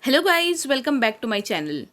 Hello guys, welcome back to my channel.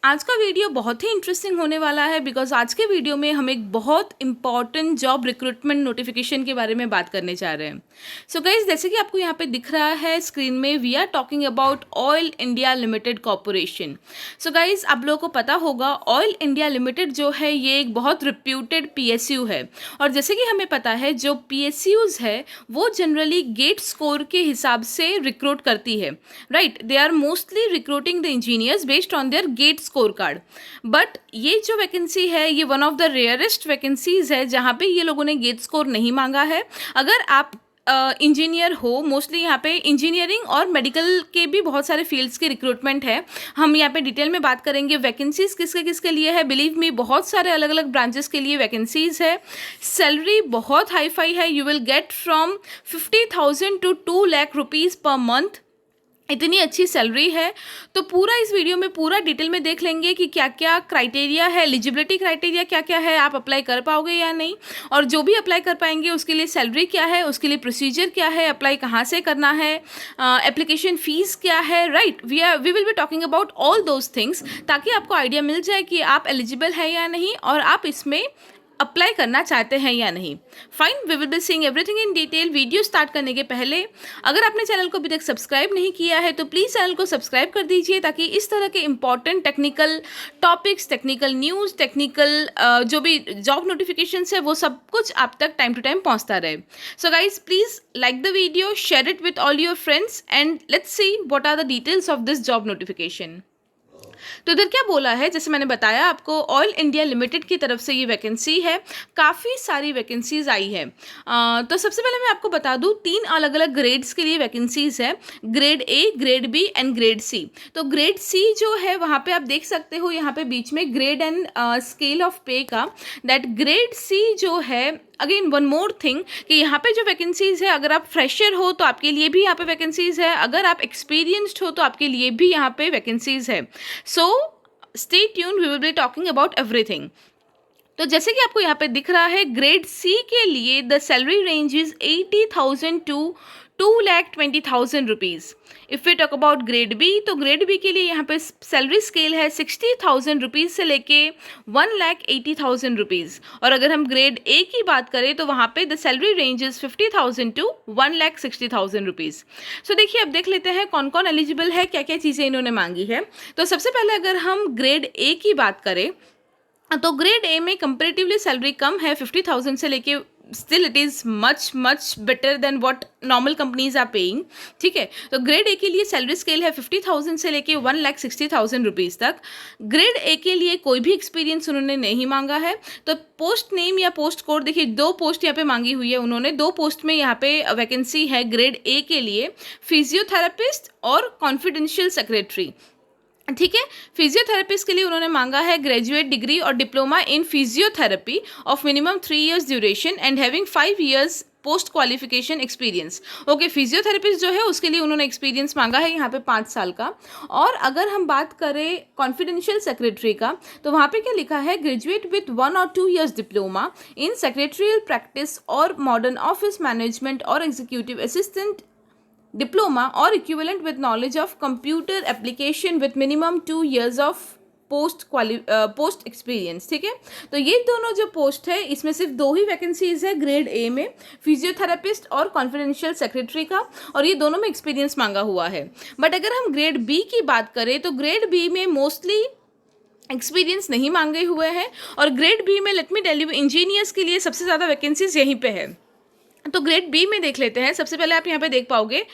आज का video बहुत ही इंटरेस्टिंग होने वाला है बिकॉज आज के वीडियो में हम एक बहुत इंपॉर्टेंट जॉब रिक्रूटमेंट नोटिफिकेशन के बारे में बात करने जा रहे हैं। सो गाइस, जैसे कि आपको यहाँ पे दिख रहा है स्क्रीन में, we are talking about Oil India Limited corporation. So guys, आप लोगों को पता होगा ऑयल इंडिया लिमिटेड जो है ये एक बहुत रिप्यूटेड पीएसयू है। और जैसे कि हमें पता है जो पीएसयूज है वो जनरली गेट स्कोर के हिसाब से रिक्रूट करती है, right. They are mostly recruiting the engineers based on their GATE score card. But ये जो वैकेंसी है ये one of the rarest vacancies है जहाँ पे ये लोगों ने गेट स्कोर नहीं मांगा है। अगर आप इंजीनियर हो, मोस्टली यहाँ पे इंजीनियरिंग और मेडिकल के भी बहुत सारे फील्ड्स की रिक्रूटमेंट है। हम यहाँ पे डिटेल में बात करेंगे वैकेंसीज किसके किसके लिए है। बिलीव मी, बहुत सारे अलग अलग ब्रांचेस के लिए वैकेंसीज है। सैलरी बहुत हाई फाई है। You will get from 50,000 to 2 lakh rupees per month. इतनी अच्छी सैलरी है। तो पूरा इस वीडियो में पूरा डिटेल में देख लेंगे कि क्या क्या क्राइटेरिया है, एलिजिबिलिटी क्राइटेरिया क्या क्या है, आप अप्लाई कर पाओगे या नहीं, और जो भी अप्लाई कर पाएंगे उसके लिए सैलरी क्या है, उसके लिए प्रोसीजर क्या है, अप्लाई कहाँ से करना है, एप्लीकेशन फ़ीस क्या है, right. We will be talking about all those things ताकि आपको आइडिया मिल जाए कि आप एलिजिबल है या नहीं और आप इसमें अप्लाई करना चाहते हैं या नहीं। Fine, we will be seeing everything in detail. Video start करने के पहले अगर आपने चैनल को अभी तक सब्सक्राइब नहीं किया है तो प्लीज़ चैनल को सब्सक्राइब कर दीजिए ताकि इस तरह के important technical topics, technical news, technical जो भी जॉब नोटिफिकेशंस है वो सब कुछ आप तक टाइम टू टाइम पहुंचता रहे। So guys, please like the video, share it with all your friends and let's see what are the details of this job notification. तो इधर क्या बोला है, जैसे मैंने बताया आपको, ऑयल इंडिया लिमिटेड की तरफ से ये वैकेंसी है। काफ़ी सारी वैकेंसीज आई है। तो सबसे पहले मैं आपको बता दूँ 3 अलग अलग ग्रेड्स के लिए वैकेंसीज है, grade A, grade B and grade C. तो ग्रेड सी जो है वहाँ पे आप देख सकते हो यहाँ पे बीच में ग्रेड एंड स्केल ऑफ पे का, दैट ग्रेड सी जो है। अगेन वन मोर थिंग कि यहाँ पे जो वैकेंसीज़ है, अगर आप फ्रेशर हो तो आपके लिए भी यहाँ पे वैकेंसीज़ है, अगर आप एक्सपीरियंस्ड हो तो आपके लिए भी यहाँ पे वैकेंसीज़ है। So stay tuned, we will be talking about everything. तो जैसे कि आपको यहाँ पे दिख रहा है, ग्रेड सी के लिए the salary range is 80,000 to 2,20,000 rupees. If we talk about grade B, तो ग्रेड बी के लिए यहाँ पे सैलरी स्केल है 60,000 रुपीज़ से लेके 1,80,000 रुपीज़। और अगर हम ग्रेड ए की बात करें तो वहाँ पे the salary range is 50,000 to 1,60,000 rupees. So देखिए, अब देख लेते हैं कौन कौन एलिजिबल है, क्या क्या चीज़ें इन्होंने मांगी है। तो सबसे पहले अगर हम ग्रेड ए की बात करें तो ग्रेड ए में कंपेरेटिवली सैलरी कम है 50,000 से लेके, still it is much much better than what normal companies are paying, ठीक है। तो ग्रेड ए के लिए सैलरी स्केल है 50,000 से लेके 1,60,000 रुपीज़ तक। ग्रेड ए के लिए कोई भी एक्सपीरियंस उन्होंने नहीं मांगा है। तो पोस्ट नेम या पोस्ट कोड देखिए, 2 पोस्ट यहाँ पे मांगी हुई है उन्होंने। 2 पोस्ट में यहाँ पे वैकेंसी है ग्रेड ए के लिए, फिजियोथेरेपिस्ट और कॉन्फिडेंशियल सेक्रेटरी, ठीक है। फिजियोथेरेपिस्ट के लिए उन्होंने मांगा है ग्रेजुएट डिग्री और diploma in physiotherapy of minimum 3 years duration and having 5 years post qualification experience. Okay, physiotherapist जो है उसके लिए उन्होंने एक्सपीरियंस मांगा है यहाँ पे 5 साल का। और अगर हम बात करें कॉन्फिडेंशियल सेक्रेटरी का, तो वहाँ पे क्या लिखा है, graduate with 1 or 2 years diploma in secretarial practice और मॉडर्न ऑफिस मैनेजमेंट और एग्जीक्यूटिव असिस्टेंट डिप्लोमा और equivalent with knowledge of computer application with minimum 2 years of post experience, ठीक है। तो ये दोनों जो पोस्ट है इसमें सिर्फ 2 ही वैकेंसीज है ग्रेड ए में, फिजियोथेरेपिस्ट और कॉन्फिडेंशियल सेक्रेटरी का, और ये दोनों में एक्सपीरियंस मांगा हुआ है। बट अगर हम ग्रेड बी की बात करें तो ग्रेड बी में मोस्टली एक्सपीरियंस नहीं मांगे हुए हैं। और ग्रेड बी में let me tell you, engineers के लिए सबसे ज़्यादा वैकेंसीज यहीं पे है। तो ग्रेड बी में देख लेते हैं। सबसे पहले आप यहाँ पे देख पाओगे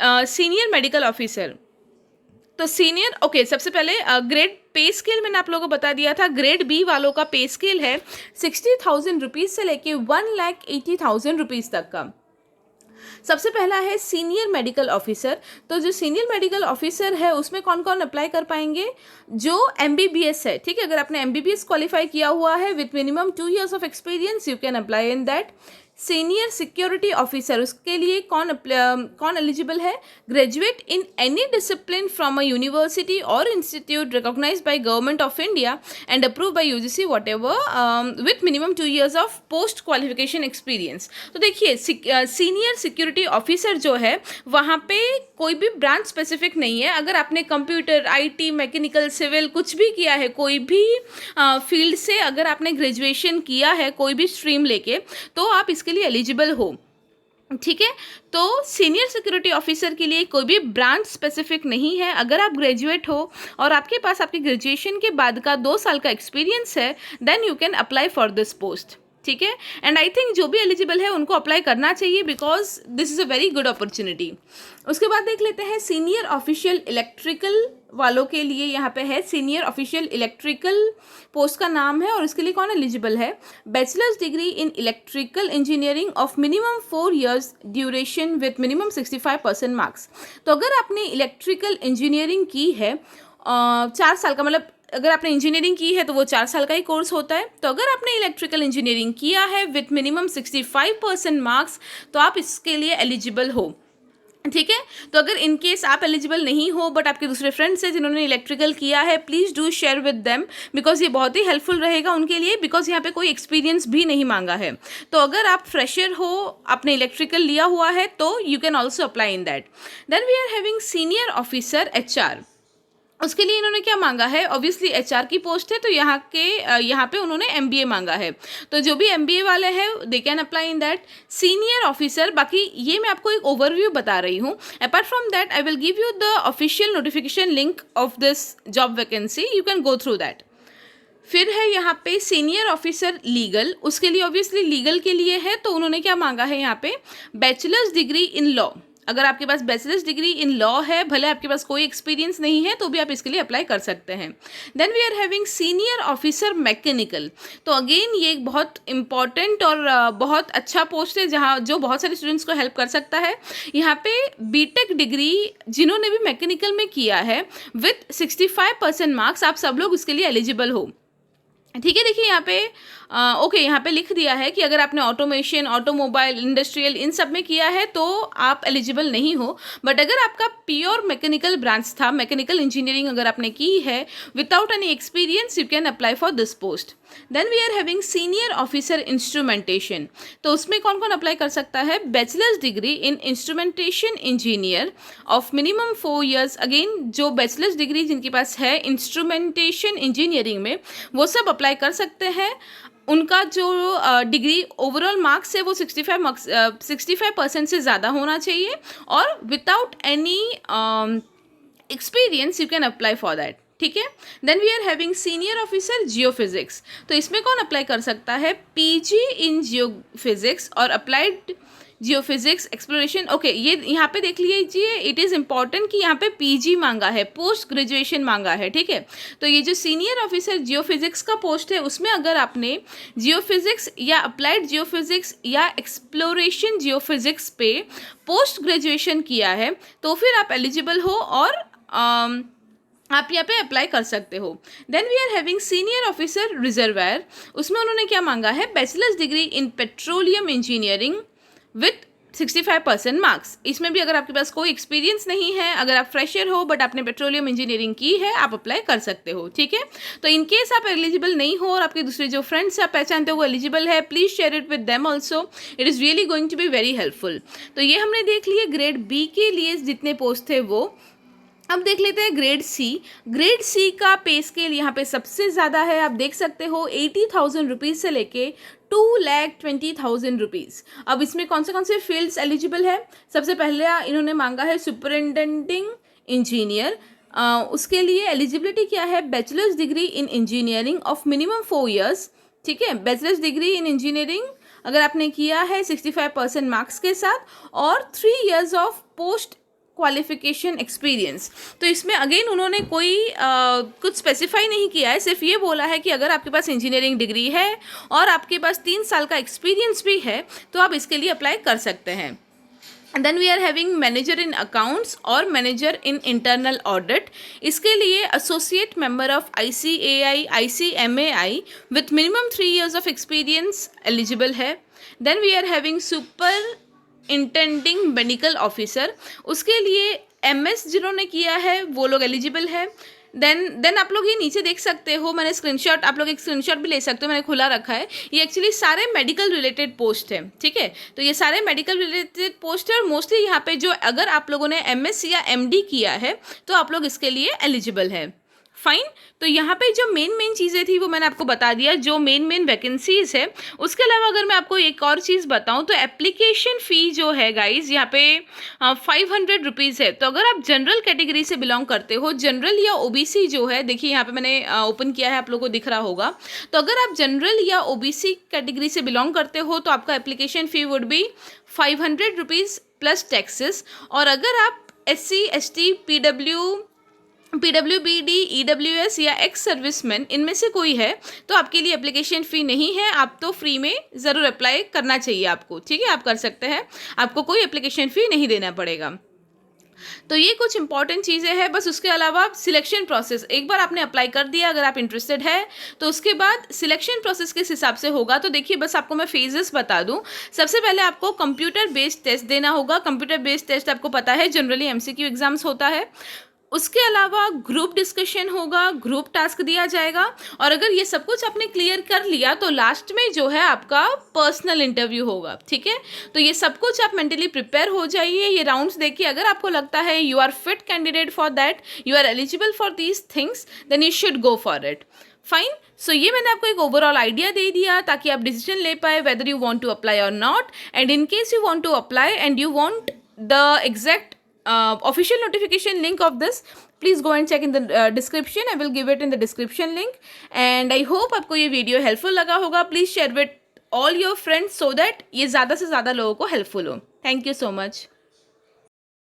सीनियर मेडिकल ऑफिसर। तो सीनियर, ओके, सबसे पहले ग्रेड पे स्केल मैंने आप लोगों को बता दिया था। ग्रेड बी वालों का पे स्केल है 60,000 रुपीज़ से लेके 1,80,000 रुपीज़ तक का। सबसे पहला है सीनियर मेडिकल ऑफिसर। तो जो सीनियर मेडिकल ऑफिसर है उसमें कौन कौन अप्लाई कर पाएंगे, जो MBBS है, ठीक है। अगर आपने MBBS क्वालिफाई किया हुआ है with minimum 2 years of experience, you can apply in that. Senior security officer, उसके लिए कौन एलिजिबल है? Graduate in any discipline from a university और institute recognised by government of India and approve by UGC whatever with minimum 2 years of post qualification experience. तो देखिए senior security officer जो है वहाँ पे कोई भी ब्रांच स्पेसिफिक नहीं है। अगर आपने कंप्यूटर, आईटी, मैकेनिकल, सिविल कुछ भी किया है, कोई भी फील्ड से अगर आपने ग्रेजुएशन किया है कोई भी स्ट्रीम लेके, तो आप इसके लिए एलिजिबल हो। ठीक है, तो सीनियर सिक्योरिटी ऑफिसर के लिए कोई भी ब्रांच स्पेसिफिक नहीं है। अगर आप ग्रेजुएट हो और आपके पास आपके ग्रेजुएशन के बाद का 2 साल का एक्सपीरियंस है, then you can apply for this post. ठीक है, एंड आई थिंक जो भी एलिजिबल है उनको अप्लाई करना चाहिए because this is a very good opportunity. उसके बाद देख लेते हैं सीनियर ऑफिशियल इलेक्ट्रिकल वालों के लिए। यहाँ पे है सीनियर ऑफिशियल इलेक्ट्रिकल पोस्ट का नाम है और इसके लिए कौन एलिजिबल है? Bachelors degree in electrical engineering of minimum 4 years duration with minimum 65% marks. तो अगर आपने इलेक्ट्रिकल इंजीनियरिंग की है 4 साल का, मतलब अगर आपने इंजीनियरिंग की है तो वो 4 साल का ही कोर्स होता है। तो अगर आपने इलेक्ट्रिकल इंजीनियरिंग किया है विथ मिनिमम 65% मार्क्स तो आप इसके लिए एलिजिबल हो। ठीक है, तो अगर इन केस आप एलिजिबल नहीं हो बट आपके दूसरे फ्रेंड्स हैं जिन्होंने इलेक्ट्रिकल किया है, please do share with them because ये बहुत ही हेल्पफुल रहेगा उनके लिए, बिकॉज यहाँ पे कोई एक्सपीरियंस भी नहीं मांगा है। तो अगर आप फ्रेशर हो, आपने इलेक्ट्रिकल लिया हुआ है, तो you can also apply in that. Then we are having senior officer HR। उसके लिए इन्होंने क्या मांगा है? ऑब्वियसली HR की पोस्ट है, तो यहाँ पे उन्होंने MBA मांगा है। तो जो भी MBA वाले हैं they can apply in that. Senior officer, बाकी ये मैं आपको एक ओवरव्यू बता रही हूँ। Apart from that I will give you the official notification link of this job vacancy, you can go through that. फिर है यहाँ पे सीनियर ऑफिसर लीगल। उसके लिए ऑब्वियसली लीगल के लिए है, तो उन्होंने क्या मांगा है यहाँ पे? Bachelors degree in law. अगर आपके पास बैचलर्स डिग्री इन लॉ है, भले आपके पास कोई एक्सपीरियंस नहीं है, तो भी आप इसके लिए अप्लाई कर सकते हैं। Then we are having senior officer mechanical. तो अगेन ये एक बहुत इंपॉर्टेंट और बहुत अच्छा पोस्ट है जहाँ जो बहुत सारे स्टूडेंट्स को हेल्प कर सकता है। यहाँ पे बीटेक डिग्री जिन्होंने भी मैकेनिकल में किया है विथ 65% मार्क्स, आप सब लोग इसके लिए एलिजिबल हो। ठीक है, देखिए यहाँ पे ओके यहाँ पे लिख दिया है कि अगर आपने ऑटोमेशन, ऑटोमोबाइल, इंडस्ट्रियल इन सब में किया है तो आप एलिजिबल नहीं हो। बट अगर आपका प्योर मैकेनिकल ब्रांच था, मैकेनिकल इंजीनियरिंग अगर आपने की है without any experience, you can apply for this post. Then we are having senior officer instrumentation. तो उसमें कौन कौन अप्लाई कर सकता है? Bachelors degree in instrumentation engineer of minimum 4 years। Again जो बैचलर्स डिग्री जिनके पास है इंस्ट्रूमेंटेशन इंजीनियरिंग में, वो सब अप्लाई कर सकते हैं। उनका जो डिग्री ओवरऑल मार्क्स है वो 65% से ज़्यादा होना चाहिए और without any experience you can apply for that. ठीक है, then we are having senior officer geophysics. तो इसमें कौन अप्लाई कर सकता है? PG इन जियोफिजिक्स और अप्लाइड जियोफिजिक्स एक्सप्लोरेशन। ओके, ये यहाँ पे देख लीजिए, इट इज़ इम्पॉर्टेंट कि यहाँ पे PG मांगा है, पोस्ट ग्रेजुएशन मांगा है। ठीक है, तो ये जो सीनियर ऑफिसर जियोफिजिक्स का पोस्ट है उसमें अगर आपने जियोफिजिक्स या अप्लाइड जियोफिजिक्स या एक्सप्लोरेशन जियोफिजिक्स पे पोस्ट ग्रेजुएशन किया है तो फिर आप एलिजिबल हो और आप यहाँ पे अप्लाई कर सकते हो। Then we are having senior officer reservoir. उसमें उन्होंने क्या मांगा है? Bachelors degree in petroleum engineering with 65% marks. इसमें भी अगर आपके पास कोई एक्सपीरियंस नहीं है, अगर आप फ्रेशर हो बट आपने पेट्रोलियम इंजीनियरिंग की है, आप अप्लाई कर सकते हो। ठीक है, तो इन केस आप एलिजिबल नहीं हो और आपके दूसरे जो फ्रेंड्स आप पहचानते हो वो एलिजिबल है, please share it with them also, it is really going to be very helpful. तो ये हमने देख लिए ग्रेड B के लिए जितने पोस्ट थे वो। अब देख लेते हैं ग्रेड C। ग्रेड C का पे स्केल यहाँ पे सबसे ज़्यादा है, आप देख सकते हो 80,000 रुपीज़ से लेके 2,20,000 रुपीज़। अब इसमें कौन से फील्ड्स एलिजिबल है? सबसे पहले इन्होंने मांगा है सुपरिटेंडिंग इंजीनियर। उसके लिए एलिजिबिलिटी क्या है? Bachelors degree in engineering of minimum 4 years। ठीक है, बैचलर्स डिग्री इन इंजीनियरिंग अगर आपने किया है 65% मार्क्स के साथ और 3 years of post qualification experience. तो इसमें अगेन उन्होंने कोई कुछ स्पेसिफाई नहीं किया है, सिर्फ ये बोला है कि अगर आपके पास इंजीनियरिंग डिग्री है और आपके पास 3 साल का एक्सपीरियंस भी है तो आप इसके लिए अप्लाई कर सकते हैं। Then we are having manager in accounts और मैनेजर इन इंटरनल ऑडिट। इसके लिए associate member of ICAI ICMAI with minimum 3 years of experience eligible है। Then we are having superintending medical officer, उसके लिए MS जिन्होंने किया है वो लोग एलिजिबल है। देन आप लोग ये नीचे देख सकते हो, मैंने स्क्रीनशॉट, आप लोग एक स्क्रीनशॉट भी ले सकते हो, मैंने खुला रखा है। ये एक्चुअली सारे मेडिकल रिलेटेड पोस्ट है, ठीक है। तो ये सारे मेडिकल रिलेटेड पोस्ट है और मोस्टली यहाँ पे जो अगर आप लोगों ने MS या MD किया है तो आप लोग इसके लिए एलिजिबल है। फाइन। तो यहाँ पे जो मेन चीज़ें थी वो मैंने आपको बता दिया, जो मेन वैकेंसीज है। उसके अलावा अगर मैं आपको एक और चीज़ बताऊँ तो एप्लीकेशन फ़ी जो है गाइज यहाँ पे 500 रुपीज़ है। तो अगर आप जनरल कैटेगरी से बिलोंग करते हो, जनरल या OBC जो है, देखिए यहाँ पे मैंने ओपन किया है, आप लोगों को दिख रहा होगा। तो अगर आप जनरल या OBC कैटेगरी से बिलोंग करते हो तो आपका application fee would be 500 rupees plus taxes. और अगर आप SC ST PWBD EWS या एक्स सर्विसमैन इनमें से कोई है तो आपके लिए एप्लीकेशन फ़ी नहीं है, आप तो फ्री में ज़रूर अप्लाई करना चाहिए आपको, ठीक है। आप कर सकते हैं, आपको कोई एप्लीकेशन फ़ी नहीं देना पड़ेगा। तो ये कुछ इंपॉर्टेंट चीज़ें हैं। बस उसके अलावा सिलेक्शन प्रोसेस, एक बार आपने अप्लाई कर दिया, अगर आप इंटरेस्टेड है तो उसके बाद सिलेक्शन प्रोसेस किस हिसाब से होगा। तो देखिए बस आपको मैं फेजेस बता दूं। सबसे पहले आपको कंप्यूटर बेस्ड टेस्ट देना होगा। कंप्यूटर बेस्ड टेस्ट आपको पता है जनरली MCQ एग्जाम्स होता है। उसके अलावा ग्रुप डिस्कशन होगा, ग्रुप टास्क दिया जाएगा। और अगर ये सब कुछ आपने क्लियर कर लिया तो लास्ट में जो है आपका पर्सनल इंटरव्यू होगा, ठीक है। तो ये सब कुछ आप मेंटली प्रिपेयर हो जाइए। ये राउंड्स देखिए, अगर आपको लगता है you are fit candidate for that, you are eligible for these things, then you should go for it. Fine. So ये मैंने आपको एक ओवरऑल आइडिया दे दिया ताकि आप डिसीजन ले पाए whether you want to apply or not. And in case you want to apply and you want the exact official notification link of this, please go and check in the description. I will give it in the description link. And I hope आपको ये video helpful लगा होगा। Please share with all your friends so that ये ज़्यादा से ज़्यादा लोगों को हेल्पफुल हो। Thank you so much.